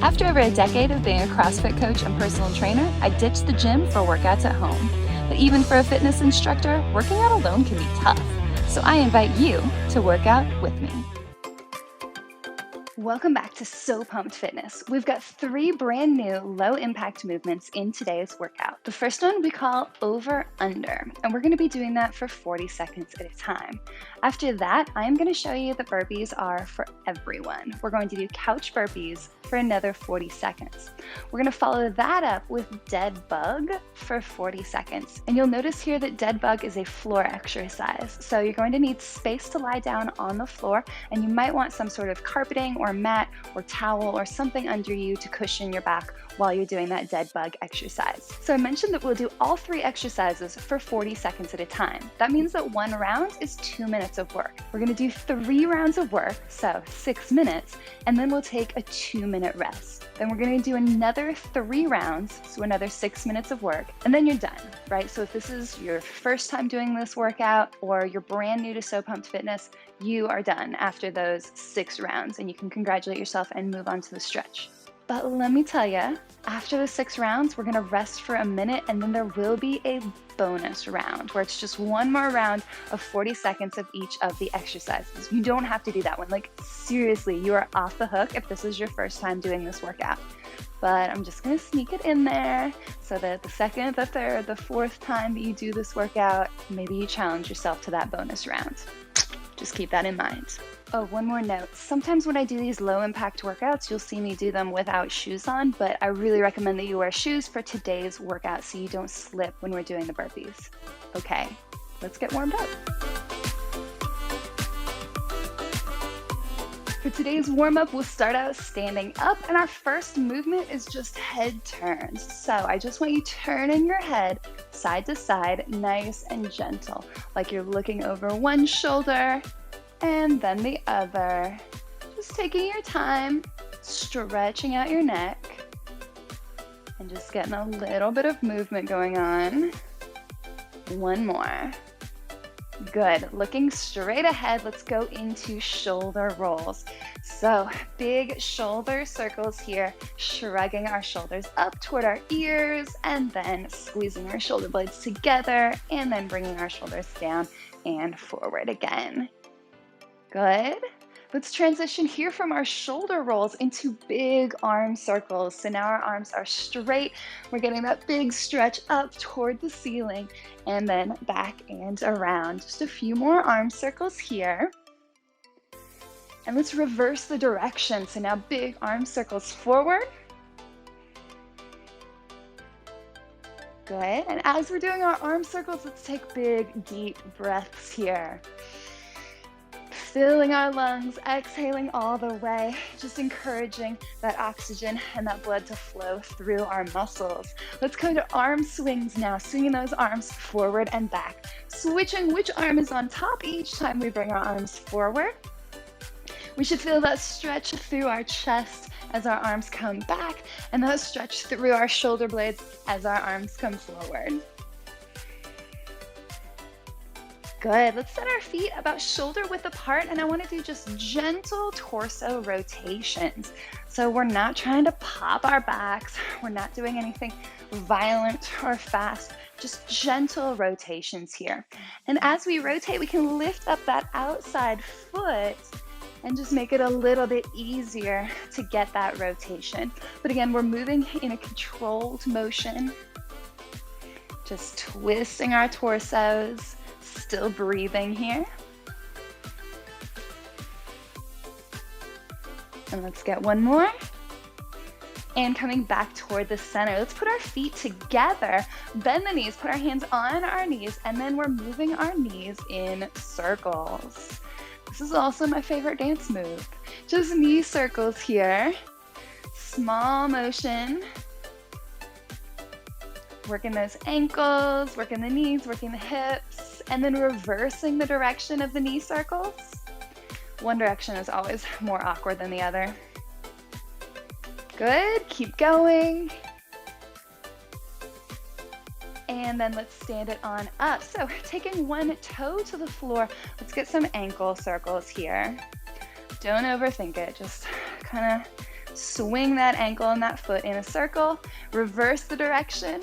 After over a decade of being a CrossFit coach and personal trainer, I ditched the gym for workouts at home. But even for a fitness instructor, working out alone can be tough. So I invite you to work out with me. Welcome back to So Pumped Fitness. We've got 3 brand new low-impact movements in today's workout. The first one we call over-under, and we're going to be doing that for 40 seconds at a time. After that, I'm going to show you that burpees are for everyone. We're going to do couch burpees for another 40 seconds. We're going to follow that up with dead bug for 40 seconds. And you'll notice here that dead bug is a floor exercise. So you're going to need space to lie down on the floor, and you might want some sort of carpeting or mat or towel or something under you to cushion your back while you're doing that dead bug exercise. So I mentioned that we'll do all 3 exercises for 40 seconds at a time. That means that 1 round is 2 minutes of work. We're going to do 3 rounds of work, so 6 minutes, and then we'll take a 2-minute rest. Then we're going to do another 3 rounds, so another 6 minutes of work, and then you're done, right? So if this is your first time doing this workout or you're brand new to So Pumped Fitness, you are done after those 6 rounds, and you can congratulate yourself and move on to the stretch. But let me tell you, after the 6 rounds, we're going to rest for a minute, and then there will be a bonus round where it's just 1 more round of 40 seconds of each of the exercises. You don't have to do that one. Like, seriously, you are off the hook if this is your first time doing this workout. But I'm just going to sneak it in there so that the second, the third, the 4th time that you do this workout, maybe you challenge yourself to that bonus round. Just keep that in mind. Oh, one more note. Sometimes when I do these low impact workouts, you'll see me do them without shoes on, but I really recommend that you wear shoes for today's workout so you don't slip when we're doing the burpees. Okay, let's get warmed up. For today's warm-up, we'll start out standing up, and our first movement is just head turns. So I just want you turning your head side to side, nice and gentle, like you're looking over one shoulder and then the other. Just taking your time, stretching out your neck, and just getting a little bit of movement going on. 1 more. Good. Looking straight ahead, let's go into shoulder rolls. So big shoulder circles here, shrugging our shoulders up toward our ears, and then squeezing our shoulder blades together, and then bringing our shoulders down and forward again. Good. Let's transition here from our shoulder rolls into big arm circles. So now our arms are straight. We're getting that big stretch up toward the ceiling and then back and around. Just a few more arm circles here. And let's reverse the direction. So now big arm circles forward. Good. And as we're doing our arm circles, let's take big, deep breaths here. Filling our lungs, exhaling all the way, just encouraging that oxygen and that blood to flow through our muscles. Let's go to arm swings now, swinging those arms forward and back. Switching which arm is on top each time we bring our arms forward. We should feel that stretch through our chest as our arms come back, and that stretch through our shoulder blades as our arms come forward. Good. Let's set our feet about shoulder width apart, and I want to do just gentle torso rotations. So we're not trying to pop our backs. We're not doing anything violent or fast, just gentle rotations here. And as we rotate, we can lift up that outside foot and just make it a little bit easier to get that rotation. But again, we're moving in a controlled motion, just twisting our torsos. Still breathing here. And let's get 1 more. And coming back toward the center, let's put our feet together, bend the knees, put our hands on our knees, and then we're moving our knees in circles. This is also my favorite dance move. Just knee circles here. Small motion. Working those ankles, working the knees, working the hips, and then reversing the direction of the knee circles. One direction is always more awkward than the other. Good, keep going. And then let's stand it on up. So taking 1 toe to the floor, let's get some ankle circles here. Don't overthink it, just kind of Swing that ankle and that foot in a circle. Reverse the direction.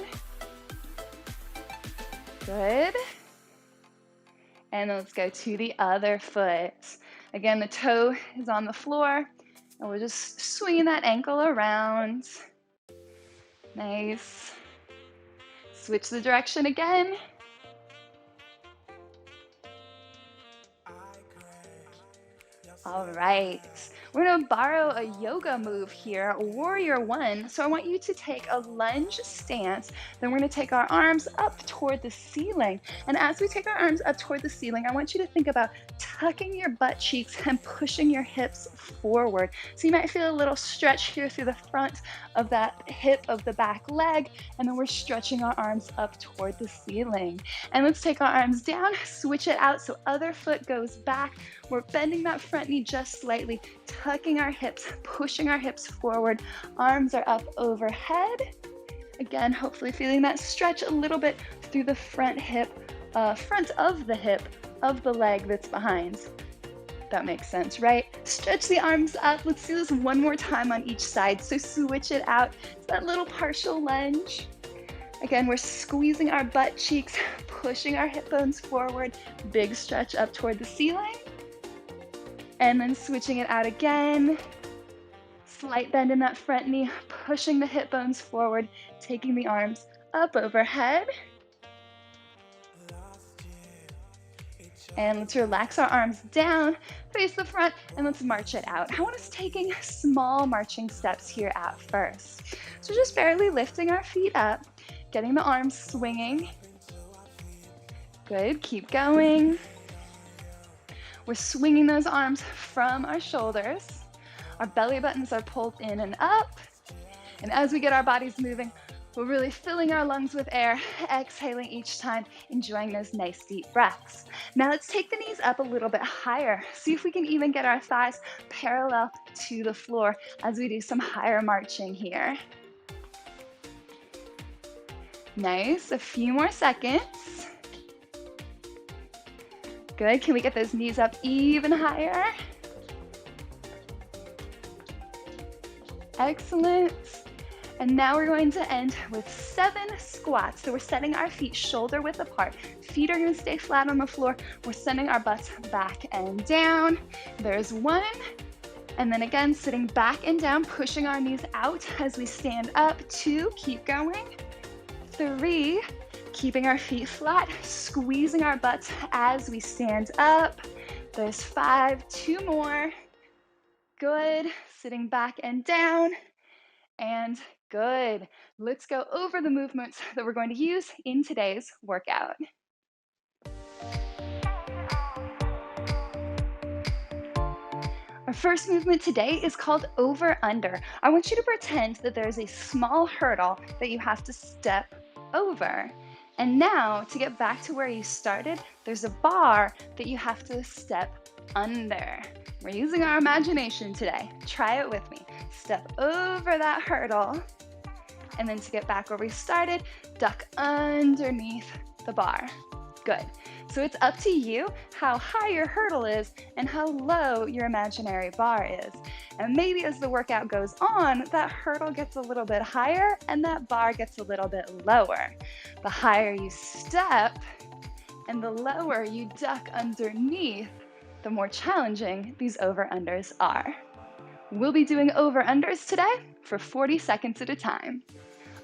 Good. And then let's go to the other foot. Again, the toe is on the floor, and we're just swinging that ankle around. Nice. Switch the direction again. All right, we're gonna borrow a yoga move here, Warrior One. So I want you to take a lunge stance. Then we're gonna take our arms up toward the ceiling. And as we take our arms up toward the ceiling, I want you to think about tucking your butt cheeks and pushing your hips forward. So you might feel a little stretch here through the front of that hip of the back leg. And then we're stretching our arms up toward the ceiling. And let's take our arms down, switch it out so other foot goes back. We're bending that front knee just slightly, tucking our hips, pushing our hips forward. Arms are up overhead. Again, hopefully feeling that stretch a little bit through the front hip, front of the hip of the leg that's behind. That makes sense, right? Stretch the arms up. Let's do this one more time on each side. So switch it out. It's that little partial lunge. Again, we're squeezing our butt cheeks, pushing our hip bones forward. Big stretch up toward the ceiling. And then switching it out again. Slight bend in that front knee, pushing the hip bones forward, taking the arms up overhead. And let's relax our arms down, face the front, and let's march it out. I want us taking small marching steps here at first. So just barely lifting our feet up, getting the arms swinging. Good, keep going. We're swinging those arms from our shoulders. Our belly buttons are pulled in and up. And as we get our bodies moving, we're really filling our lungs with air, exhaling each time, enjoying those nice deep breaths. Now let's take the knees up a little bit higher. See if we can even get our thighs parallel to the floor as we do some higher marching here. Nice, a few more seconds. Good, can we get those knees up even higher? Excellent. And now we're going to end with 7 squats. So we're setting our feet shoulder width apart. Feet are gonna stay flat on the floor. We're sending our butts back and down. There's 1. And then again, sitting back and down, pushing our knees out as we stand up. 2, keep going. 3, keeping our feet flat, squeezing our butts as we stand up. There's 5, 2 more. Good, sitting back and down. And good. Let's go over the movements that we're going to use in today's workout. Our first movement today is called over-under. I want you to pretend that there's a small hurdle that you have to step over. And now, to get back to where you started, there's a bar that you have to step under. We're using our imagination today. Try it with me. Step over that hurdle. And then to get back where we started, duck underneath the bar. Good. So it's up to you how high your hurdle is and how low your imaginary bar is. And maybe as the workout goes on, that hurdle gets a little bit higher and that bar gets a little bit lower. The higher you step and the lower you duck underneath, the more challenging these over-unders are. We'll be doing over-unders today for 40 seconds at a time.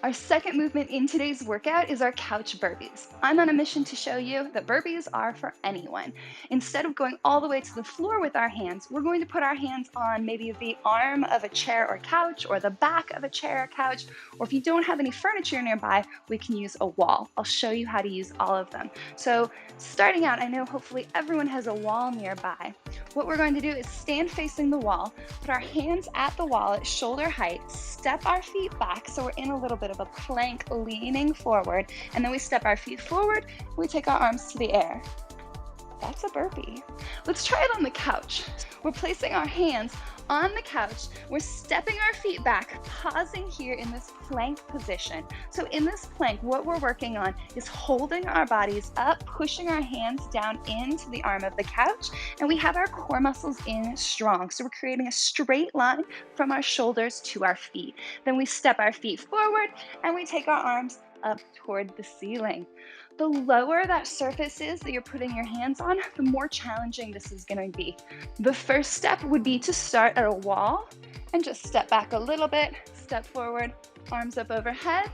Our second movement in today's workout is our couch burpees. I'm on a mission to show you that burpees are for anyone. Instead of going all the way to the floor with our hands, we're going to put our hands on maybe the arm of a chair or couch, or the back of a chair or couch, or if you don't have any furniture nearby, we can use a wall. I'll show you how to use all of them. So starting out, I know hopefully everyone has a wall nearby. What we're going to do is stand facing the wall, put our hands at the wall at shoulder height, step our feet back so we're in a little bit of a plank leaning forward, and then we step our feet forward, we take our arms to the air. That's a burpee. Let's try it on the couch. We're placing our hands on the couch, we're stepping our feet back, pausing here in this plank position. So in this plank, what we're working on is holding our bodies up, pushing our hands down into the arm of the couch, and we have our core muscles in strong. So we're creating a straight line from our shoulders to our feet. Then we step our feet forward and we take our arms up toward the ceiling. The lower that surface is that you're putting your hands on, the more challenging this is going to be. The first step would be to start at a wall and just step back a little bit, step forward, arms up overhead.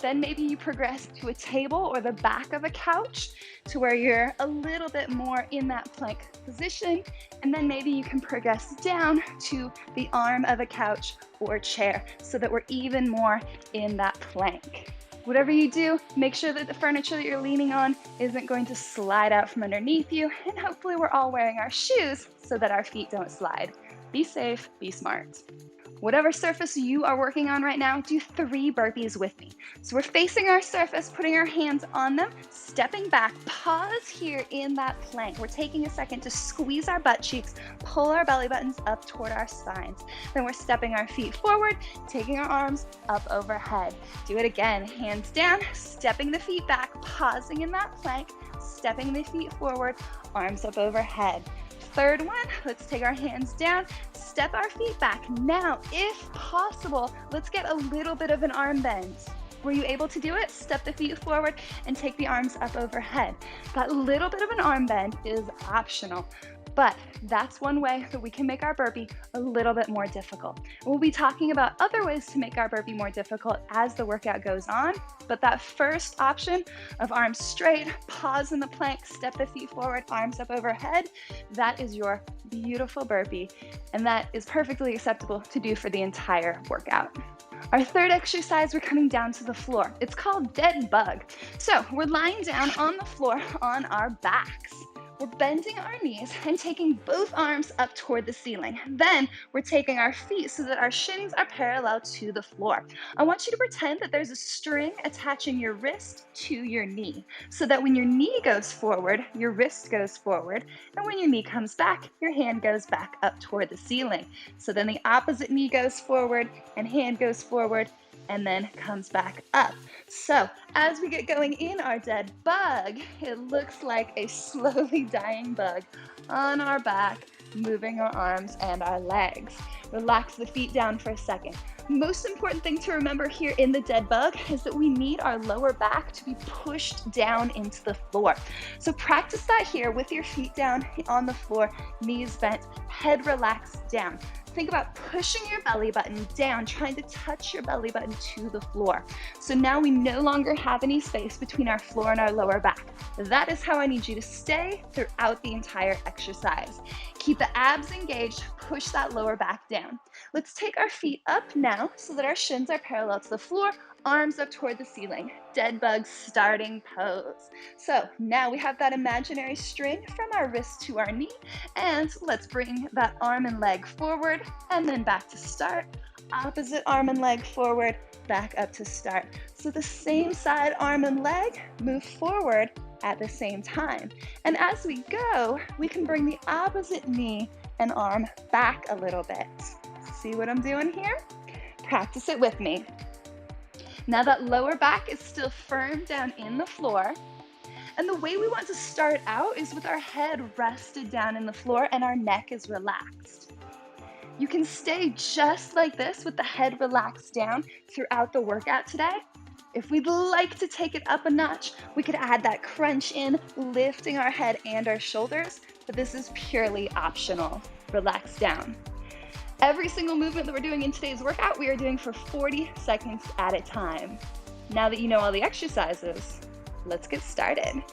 Then maybe you progress to a table or the back of a couch to where you're a little bit more in that plank position. And then maybe you can progress down to the arm of a couch or chair so that we're even more in that plank. Whatever you do, make sure that the furniture that you're leaning on isn't going to slide out from underneath you, and hopefully we're all wearing our shoes so that our feet don't slide. Be safe, be smart. Whatever surface you are working on right now, do 3 burpees with me. So we're facing our surface, putting our hands on them, stepping back, pause here in that plank. We're taking a second to squeeze our butt cheeks, pull our belly buttons up toward our spines. Then we're stepping our feet forward, taking our arms up overhead. Do it again, hands down, stepping the feet back, pausing in that plank, stepping the feet forward, arms up overhead. Third one, let's take our hands down, step our feet back. Now, if possible, let's get a little bit of an arm bend. Were you able to do it? Step the feet forward and take the arms up overhead. That little bit of an arm bend is optional, but that's one way that we can make our burpee a little bit more difficult. We'll be talking about other ways to make our burpee more difficult as the workout goes on, but that first option of arms straight, pause in the plank, step the feet forward, arms up overhead, that is your beautiful burpee, and that is perfectly acceptable to do for the entire workout. Our third exercise, we're coming down to the floor. It's called dead bug. So we're lying down on the floor on our backs. We're bending our knees and taking both arms up toward the ceiling. Then we're taking our feet so that our shins are parallel to the floor. I want you to pretend that there's a string attaching your wrist to your knee so that when your knee goes forward, your wrist goes forward, and when your knee comes back, your hand goes back up toward the ceiling. So then the opposite knee goes forward and hand goes forward and then comes back up. So as we get going in our dead bug, it looks like a slowly dying bug on our back, moving our arms and our legs. Relax the feet down for a second. Most important thing to remember here in the dead bug is that we need our lower back to be pushed down into the floor. So practice that here with your feet down on the floor, knees bent, head relaxed down. Think about pushing your belly button down, trying to touch your belly button to the floor. So now we no longer have any space between our floor and our lower back. That is how I need you to stay throughout the entire exercise. Keep the abs engaged, push that lower back down. Let's take our feet up now so that our shins are parallel to the floor, arms up toward the ceiling. Dead bug starting pose. So now we have that imaginary string from our wrist to our knee, and let's bring that arm and leg forward and then back to start. Opposite arm and leg forward, back up to start. So the same side arm and leg move forward at the same time. And as we go, we can bring the opposite knee and arm back a little bit. See what I'm doing here? Practice it with me. Now that lower back is still firm down in the floor. And the way we want to start out is with our head rested down in the floor and our neck is relaxed. You can stay just like this with the head relaxed down throughout the workout today. If we'd like to take it up a notch, we could add that crunch in, lifting our head and our shoulders, but this is purely optional. Relax down. Every single movement that we're doing in today's workout, we are doing for 40 seconds at a time. Now that you know all the exercises, let's get started.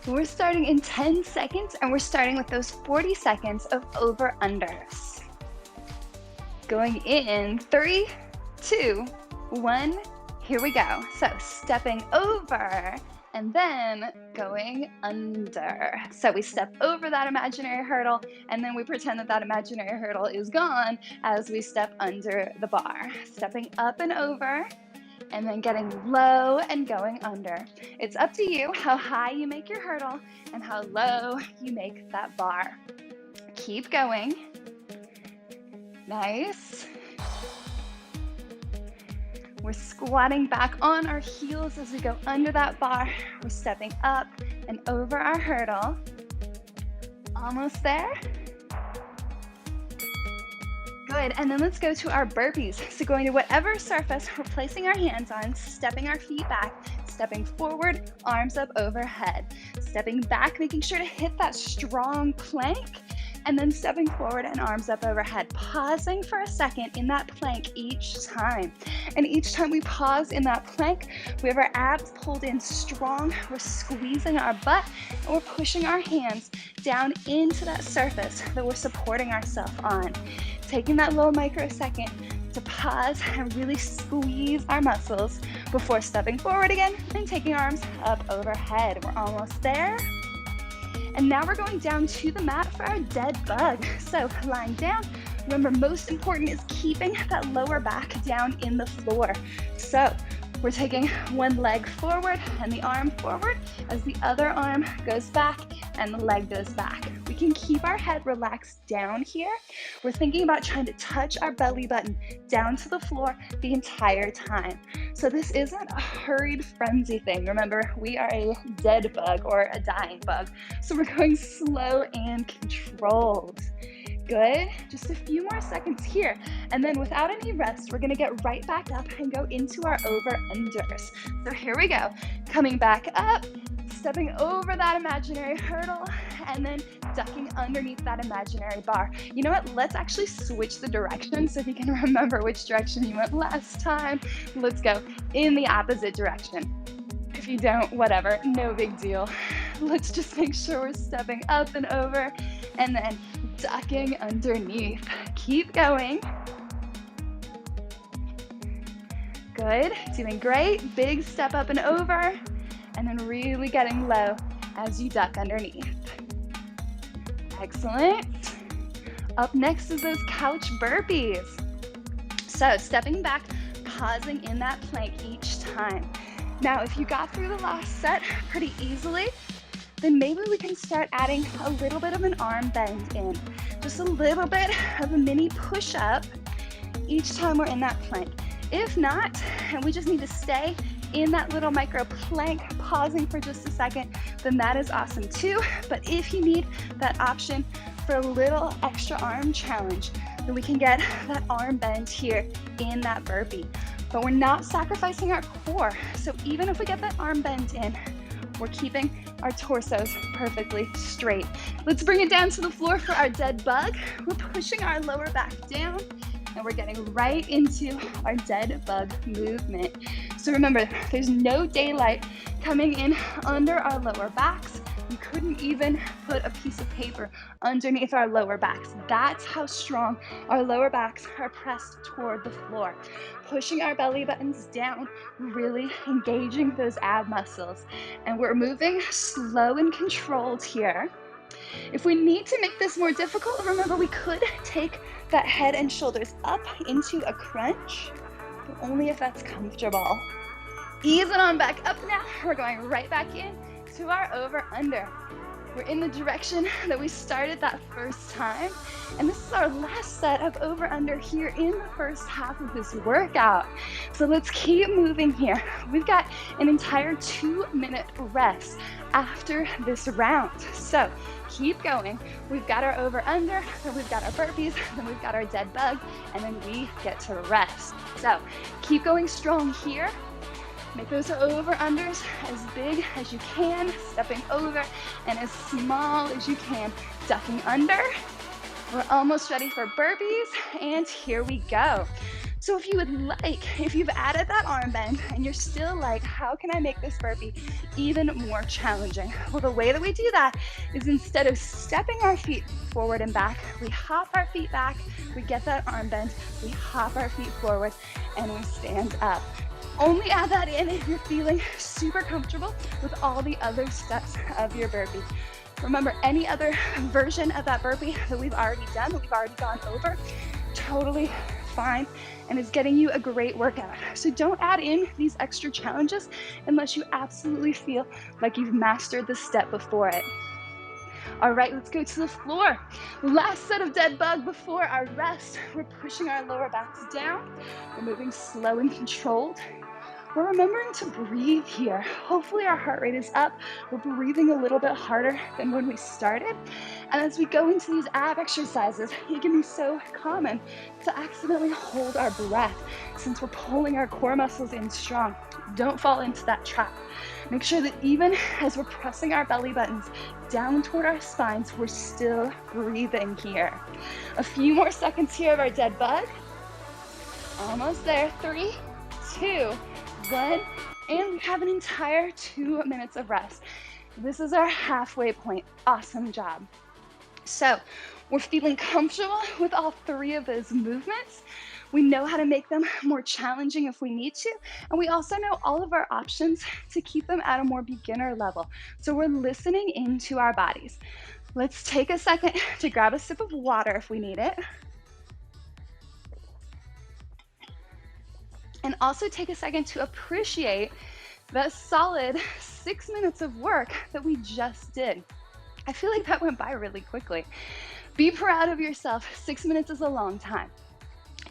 We're starting in 10 seconds, and we're starting with those 40 seconds of over-unders. Going in 3, 2, 1, here we go. So stepping over and then going under. So we step over that imaginary hurdle and then we pretend that that imaginary hurdle is gone as we step under the bar. Stepping up and over and then getting low and going under. It's up to you how high you make your hurdle and how low you make that bar. Keep going. Nice. We're squatting back on our heels as we go under that bar. We're stepping up and over our hurdle. Almost there. Good, and then let's go to our burpees. So going to whatever surface we're placing our hands on, stepping our feet back, stepping forward, arms up overhead. Stepping back, making sure to hit that strong plank, and then stepping forward and arms up overhead. Pausing for a second in that plank each time. And each time we pause in that plank, we have our abs pulled in strong, we're squeezing our butt, and we're pushing our hands down into that surface that we're supporting ourselves on. Taking that little microsecond to pause and really squeeze our muscles before stepping forward again and taking arms up overhead. We're almost there. And now we're going down to the mat for our dead bug. So lying down, remember most important is keeping that lower back down in the floor. So we're taking one leg forward and the arm forward as the other arm goes back and the leg goes back. We can keep our head relaxed down here. We're thinking about trying to touch our belly button down to the floor the entire time. So this isn't a hurried frenzy thing. Remember, we are a dead bug or a dying bug. So we're going slow and controlled. Good, just a few more seconds here. And then without any rest, we're gonna get right back up and go into our over-unders. So here we go, coming back up, stepping over that imaginary hurdle, and then ducking underneath that imaginary bar. You know what, let's actually switch the direction so if you can remember which direction you went last time. Let's go in the opposite direction. If you don't, whatever, no big deal. Let's just make sure we're stepping up and over, and then ducking underneath. Keep going. Good, doing great. Big step up and over, and then really getting low as you duck underneath. Excellent. Up next is those couch burpees. So stepping back, pausing in that plank each time. Now, if you got through the last set pretty easily, then maybe we can start adding a little bit of an arm bend in. Just a little bit of a mini push-up each time we're in that plank. If not, and we just need to stay in that little micro plank, pausing for just a second, then that is awesome too. But if you need that option for a little extra arm challenge, then we can get that arm bend here in that burpee. But we're not sacrificing our core. So even if we get that arm bend in, we're keeping our torsos perfectly straight. Let's bring it down to the floor for our dead bug. We're pushing our lower back down and we're getting right into our dead bug movement. So remember, there's no daylight coming in under our lower backs. You couldn't even put a piece of paper underneath our lower backs. That's how strong our lower backs are pressed toward the floor. Pushing our belly buttons down, really engaging those ab muscles. And we're moving slow and controlled here. If we need to make this more difficult, remember we could take that head and shoulders up into a crunch, but only if that's comfortable. Ease it on back up now. We're going right back in to our over-under. We're in the direction that we started that first time. And this is our last set of over-under here in the first half of this workout. So let's keep moving here. We've got an entire 2-minute rest after this round. So keep going. We've got our over-under, then we've got our burpees, then we've got our dead bug, and then we get to rest. So keep going strong here. Make those over-unders as big as you can, stepping over, and as small as you can, ducking under. We're almost ready for burpees, and here we go. So if you would like, if you've added that arm bend and you're still like, how can I make this burpee even more challenging? Well, the way that we do that is instead of stepping our feet forward and back, we hop our feet back, we get that arm bend, we hop our feet forward, and we stand up. Only add that in if you're feeling super comfortable with all the other steps of your burpee. Remember, any other version of that burpee that we've already done, that we've already gone over, totally fine and is getting you a great workout. So don't add in these extra challenges unless you absolutely feel like you've mastered the step before it. All right, let's go to the floor. Last set of dead bug before our rest. We're pushing our lower backs down. We're moving slow and controlled. We're remembering to breathe here. Hopefully our heart rate is up. We're breathing a little bit harder than when we started. And as we go into these ab exercises, it can be so common to accidentally hold our breath since we're pulling our core muscles in strong. Don't fall into that trap. Make sure that even as we're pressing our belly buttons down toward our spines, we're still breathing here. A few more seconds here of our dead bug. Almost there. 3, 2, 1, and we have an entire 2 minutes of rest. This is our halfway point. Awesome job. So we're feeling comfortable with all 3 of those movements. We know how to make them more challenging if we need to, and we also know all of our options to keep them at a more beginner level. So we're listening into our bodies. Let's take a second to grab a sip of water if we need it. And also take a second to appreciate that solid 6 minutes of work that we just did. I feel like that went by really quickly. Be proud of yourself. 6 minutes is a long time.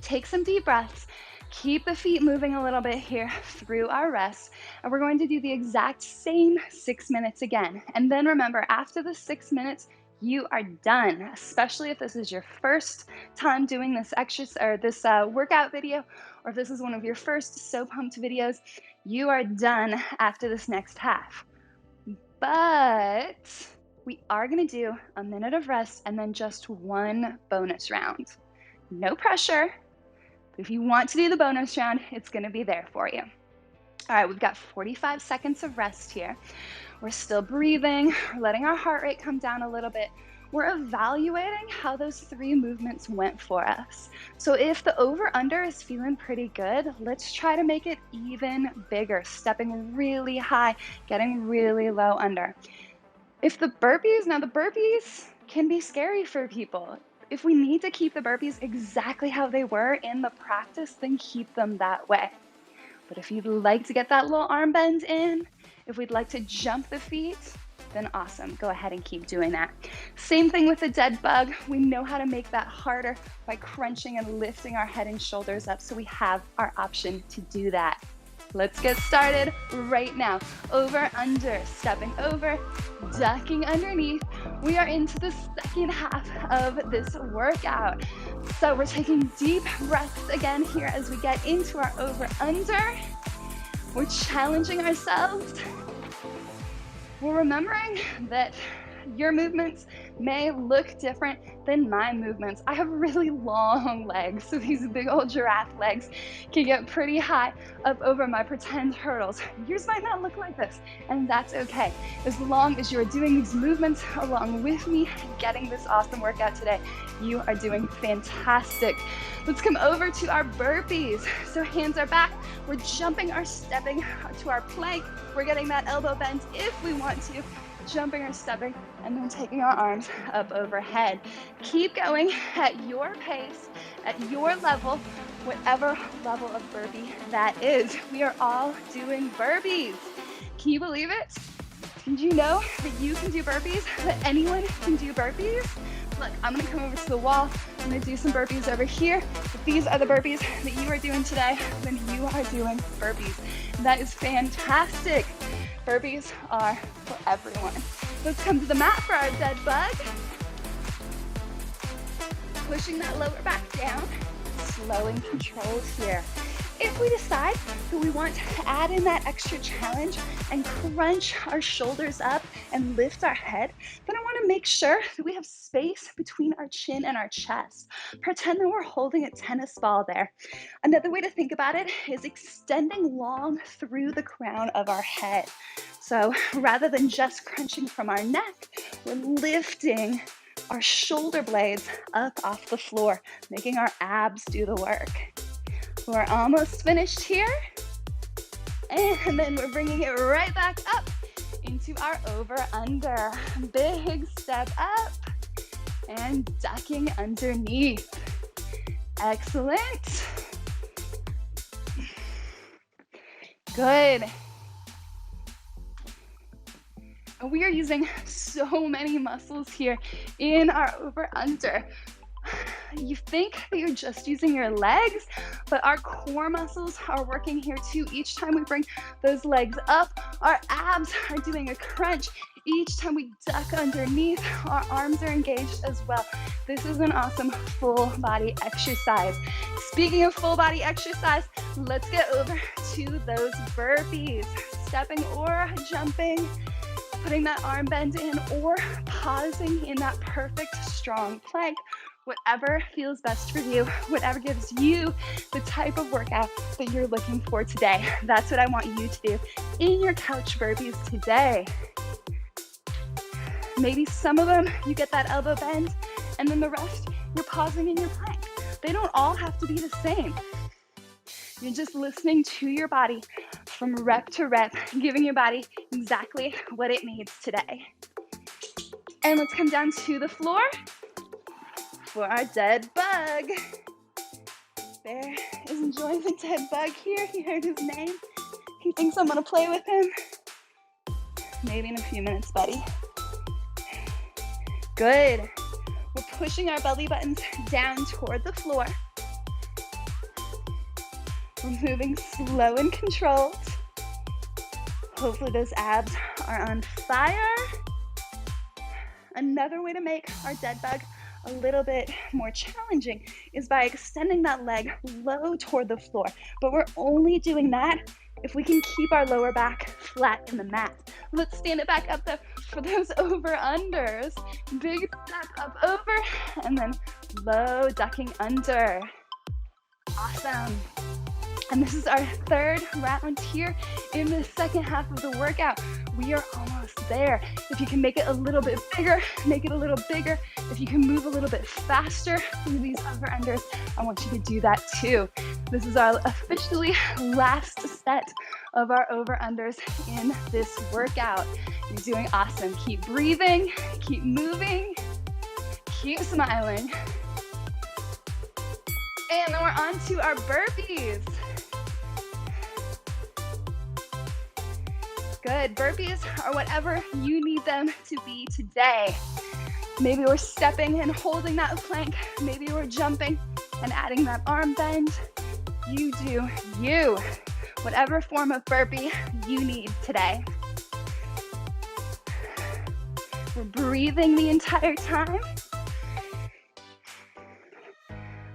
Take some deep breaths. Keep the feet moving a little bit here through our rest. And we're going to do the exact same 6 minutes again. And then remember, after the 6 minutes, you are done, especially if this is your first time doing this exercise or this workout video, or if this is one of your first So Pumped videos. You are done after this next half. But we are going to do a minute of rest and then just 1 bonus round. No pressure. If you want to do the bonus round, it's going to be there for you. All right, we've got 45 seconds of rest here. We're still breathing, we're letting our heart rate come down a little bit. We're evaluating how those 3 movements went for us. So if the over-under is feeling pretty good, let's try to make it even bigger, stepping really high, getting really low under. If the burpees, now the burpees can be scary for people. If we need to keep the burpees exactly how they were in the practice, then keep them that way. But if you'd like to get that little arm bend in, if we'd like to jump the feet, then awesome, go ahead and keep doing that. Same thing with the dead bug. We know how to make that harder by crunching and lifting our head and shoulders up, so we have our option to do that. Let's get started right now. Over, under, stepping over, ducking underneath. We are into the second half of this workout. So we're taking deep breaths again here as we get into our over, under. We're challenging ourselves. We're remembering that your movements may look different than my movements. I have really long legs, so these big old giraffe legs can get pretty high up over my pretend hurdles. Yours might not look like this, and that's okay. As long as you're doing these movements along with me, getting this awesome workout today, you are doing fantastic. Let's come over to our burpees. So hands are back. We're jumping or stepping to our plank. We're getting that elbow bend if we want to. Jumping or stepping, and then taking our arms up overhead. Keep going at your pace, at your level, whatever level of burpee that is. We are all doing burpees. Can you believe it? Did you know that you can do burpees, that anyone can do burpees? Look, I'm gonna come over to the wall. I'm gonna do some burpees over here. If these are the burpees that you are doing today, then you are doing burpees. And that is fantastic. Burpees are for everyone. Let's come to the mat for our dead bug. Pushing that lower back down, slow and controlled here. If we decide that we want to add in that extra challenge and crunch our shoulders up and lift our head, then I want to make sure that we have space between our chin and our chest. Pretend that we're holding a tennis ball there. Another way to think about it is extending long through the crown of our head. So rather than just crunching from our neck, we're lifting our shoulder blades up off the floor, making our abs do the work. We're almost finished here. And then we're bringing it right back up into our over-under. Big step up and ducking underneath. Excellent. Good. We are using so many muscles here in our over-under. You think that you're just using your legs, but our core muscles are working here too. Each time we bring those legs up, our abs are doing a crunch. Each time we duck underneath, our arms are engaged as well. This is an awesome full body exercise. Speaking of full body exercise, let's get over to those burpees. Stepping or jumping, putting that arm bend in, or pausing in that perfect strong plank. Whatever feels best for you, whatever gives you the type of workout that you're looking for today. That's what I want you to do in your couch burpees today. Maybe some of them you get that elbow bend, and then the rest you're pausing in your plank. They don't all have to be the same. You're just listening to your body from rep to rep, giving your body exactly what it needs today. And let's come down to the floor for our dead bug. Bear is enjoying the dead bug here. He heard his name. He thinks I'm gonna play with him. Maybe in a few minutes, buddy. Good. We're pushing our belly buttons down toward the floor. We're moving slow and controlled. Hopefully those abs are on fire. Another way to make our dead bug a little bit more challenging is by extending that leg low toward the floor. But we're only doing that if we can keep our lower back flat in the mat. Let's stand it back up though for those over-unders. Big step up over, and then low ducking under. Awesome. And this is our third round here in the second half of the workout. We are almost there. If you can make it a little bit bigger, make it a little bigger. If you can move a little bit faster through these over-unders, I want you to do that too. This is our officially last set of our over-unders in this workout. You're doing awesome. Keep breathing, keep moving, keep smiling. And then we're on to our burpees. Good. Burpees are whatever you need them to be today. Maybe we're stepping and holding that plank. Maybe we're jumping and adding that arm bend. You do you. Whatever form of burpee you need today. We're breathing the entire time.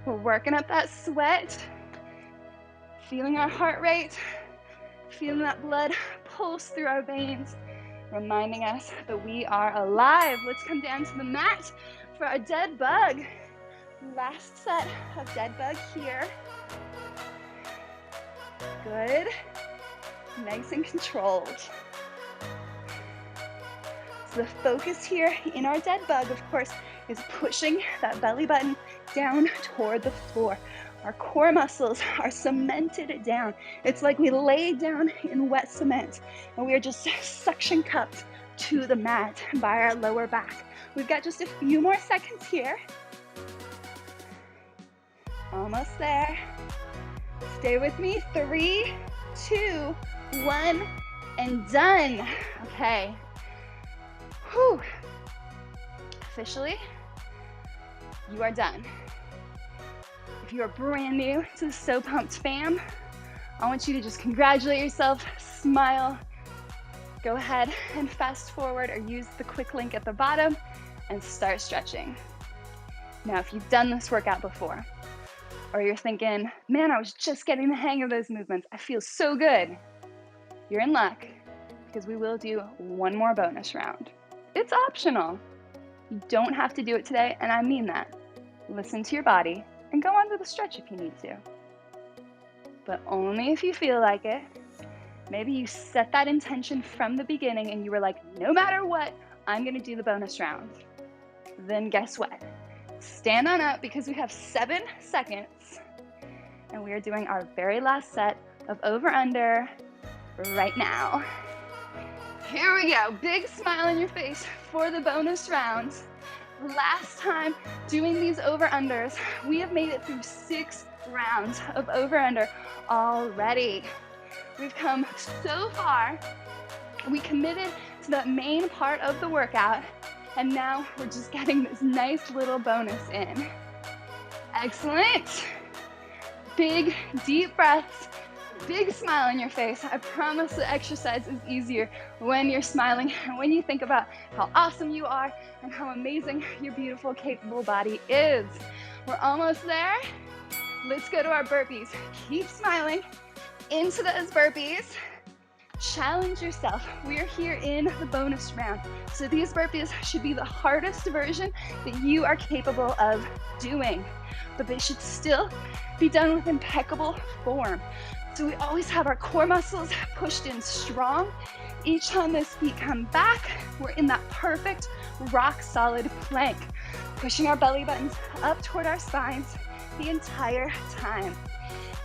We're working up that sweat, feeling our heart rate, feeling that blood pulse through our veins, reminding us that we are alive. Let's come down to the mat for our dead bug. Last set of dead bug here. Good. Nice and controlled. So the focus here in our dead bug, of course, is pushing that belly button down toward the floor. Our core muscles are cemented down. It's like we laid down in wet cement, and we are just suction cupped to the mat by our lower back. We've got just a few more seconds here. Almost there. Stay with me. 3, 2, 1, and done. Okay. Whew. Officially, you are done. If you are brand new to the So Pumped fam, I want you to just congratulate yourself, smile, go ahead and fast forward or use the quick link at the bottom and start stretching. Now, if you've done this workout before, or you're thinking, man, I was just getting the hang of those movements, I feel so good, you're in luck because we will do one more bonus round. It's optional. You don't have to do it today, and I mean that. Listen to your body and go on to the stretch if you need to. But only if you feel like it. Maybe you set that intention from the beginning and you were like, no matter what, I'm gonna do the bonus round. Then guess what? Stand on up because we have 7 seconds and we are doing our very last set of over-under right now. Here we go. Big smile on your face for the bonus round. Last time doing these over-unders, we have made it through 6 rounds of over-under already. We've come so far. We committed to that main part of the workout, and now we're just getting this nice little bonus in. Excellent. Big, deep breaths, big smile on your face. I promise the exercise is easier when you're smiling and when you think about how awesome you are and how amazing your beautiful, capable body is. We're almost there. Let's go to our burpees. Keep smiling into those burpees. Challenge yourself. We are here in the bonus round. So these burpees should be the hardest version that you are capable of doing, but they should still be done with impeccable form. So we always have our core muscles pushed in strong. Each time those feet come back, we're in that perfect rock solid plank, pushing our belly buttons up toward our spines the entire time.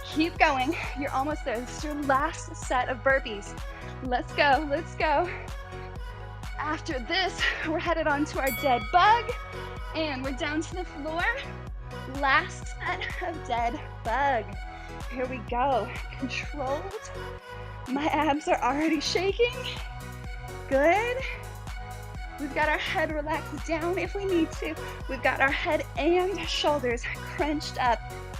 Keep going. You're almost there. This is your last set of burpees. Let's go. Let's go. After this, we're headed on to our dead bug, and we're down to the floor. Last set of dead bug. Here we go. Controlled. My abs are already shaking. Good. We've got our head relaxed down if we need to. We've got our head and shoulders crunched up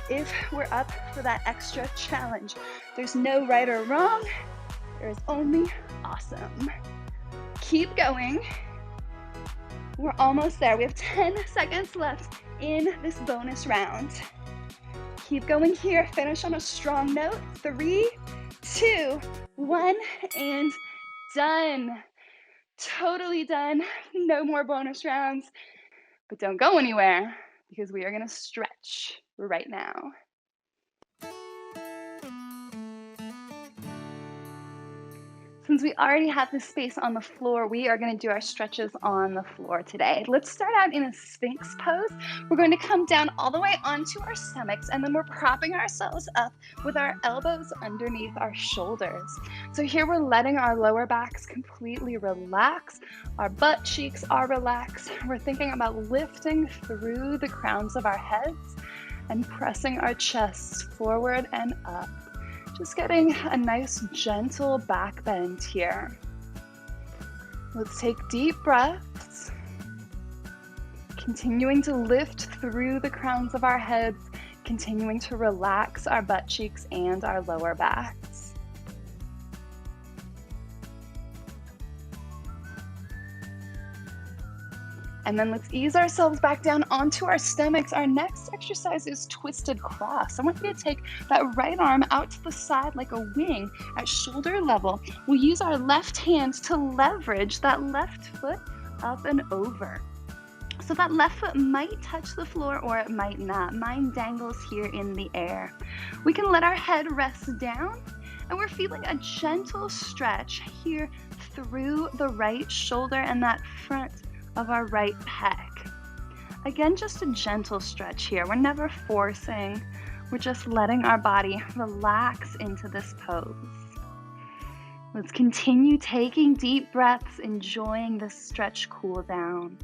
if we're up for that extra challenge. There's no right or wrong. There's only awesome. Keep going. We're almost there. We have 10 seconds left in this bonus round. Keep going here. Finish on a strong note. 3, 2, 1, and done. Totally done. No more bonus rounds. But don't go anywhere because we are going to stretch right now. Since we already have this space on the floor, we are going to do our stretches on the floor today. Let's start out in a Sphinx pose. We're going to come down all the way onto our stomachs, and then we're propping ourselves up with our elbows underneath our shoulders. So here we're letting our lower backs completely relax. Our butt cheeks are relaxed. We're thinking about lifting through the crowns of our heads and pressing our chests forward and up. Just getting a nice gentle back bend here. Let's take deep breaths, continuing to lift through the crowns of our heads, continuing to relax our butt cheeks and our lower backs. And then let's ease ourselves back down onto our stomachs. Our next exercise is twisted cross. I want you to take that right arm out to the side like a wing at shoulder level. We'll use our left hand to leverage that left foot up and over. So that left foot might touch the floor or it might not. Mine dangles here in the air. We can let our head rest down, and we're feeling a gentle stretch here through the right shoulder and that front of our right pec. Again, just a gentle stretch here. We're never forcing. We're just letting our body relax into this pose. Let's continue taking deep breaths, enjoying this stretch cool down.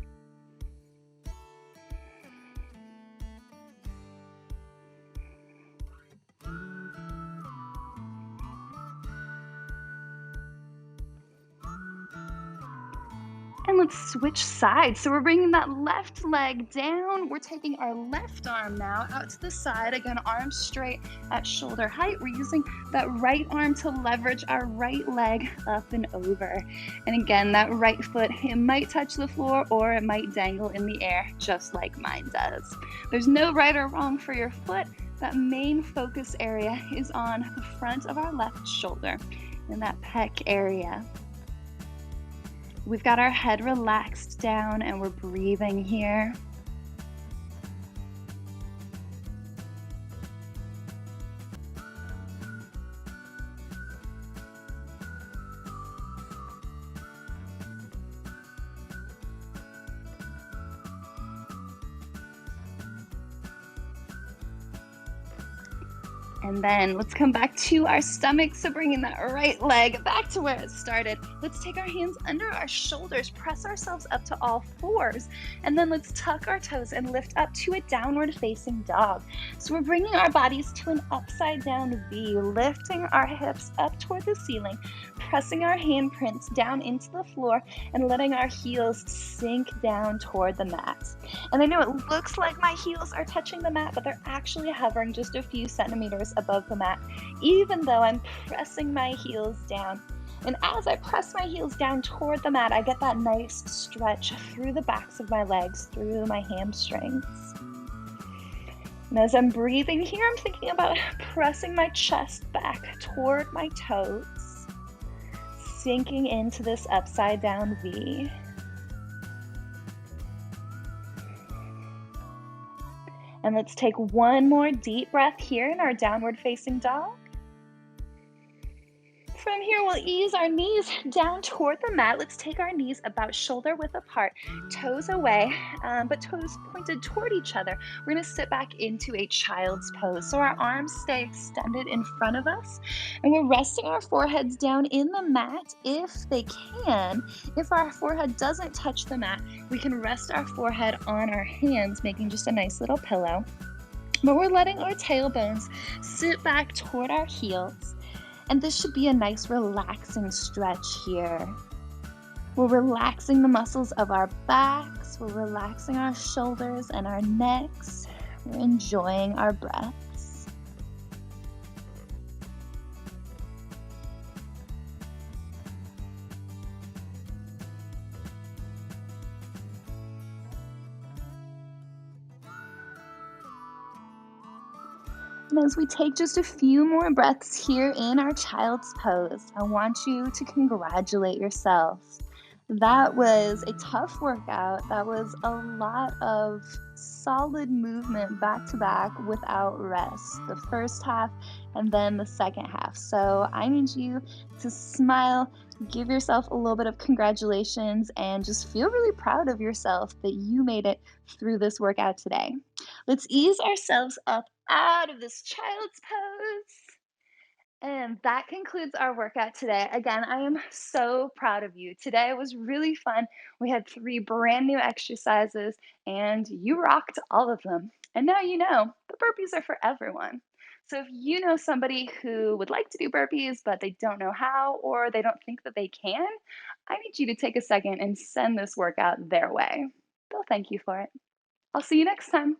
And let's switch sides. So we're bringing that left leg down. We're taking our left arm now out to the side. Again, arms straight at shoulder height. We're using that right arm to leverage our right leg up and over. And again, that right foot, it might touch the floor or it might dangle in the air, just like mine does. There's no right or wrong for your foot. That main focus area is on the front of our left shoulder in that pec area. We've got our head relaxed down and we're breathing here. And then let's come back to our stomach. So bringing that right leg back to where it started. Let's take our hands under our shoulders, press ourselves up to all fours, and then let's tuck our toes and lift up to a downward facing dog. So we're bringing our bodies to an upside down V, lifting our hips up toward the ceiling, pressing our handprints down into the floor, and letting our heels sink down toward the mat. And I know it looks like my heels are touching the mat, but they're actually hovering just a few centimeters above the mat, even though I'm pressing my heels down. And as I press my heels down toward the mat, I get that nice stretch through the backs of my legs, through my hamstrings. And as I'm breathing here, I'm thinking about pressing my chest back toward my toes, sinking into this upside down V. And let's take one more deep breath here in our downward facing dog. From here, we'll ease our knees down toward the mat. Let's take our knees about shoulder width apart, toes away, but toes pointed toward each other. We're gonna sit back into a child's pose. So our arms stay extended in front of us, and we're resting our foreheads down in the mat if they can. If our forehead doesn't touch the mat, we can rest our forehead on our hands, making just a nice little pillow. But we're letting our tailbones sit back toward our heels. And this should be a nice relaxing stretch here. We're relaxing the muscles of our backs. We're relaxing our shoulders and our necks. We're enjoying our breaths. And as we take just a few more breaths here in our child's pose, I want you to congratulate yourself. That was a tough workout. That was a lot of solid movement back to back without rest. The first half and then the second half. So I need you to smile, give yourself a little bit of congratulations, and just feel really proud of yourself that you made it through this workout today. Let's ease ourselves up out of this child's pose. And that concludes our workout today. Again, I am so proud of you. Today was really fun. We had 3 brand new exercises, and you rocked all of them. And now you know the burpees are for everyone. So if you know somebody who would like to do burpees, but they don't know how, or they don't think that they can, I need you to take a second and send this workout their way. They'll thank you for it. I'll see you next time.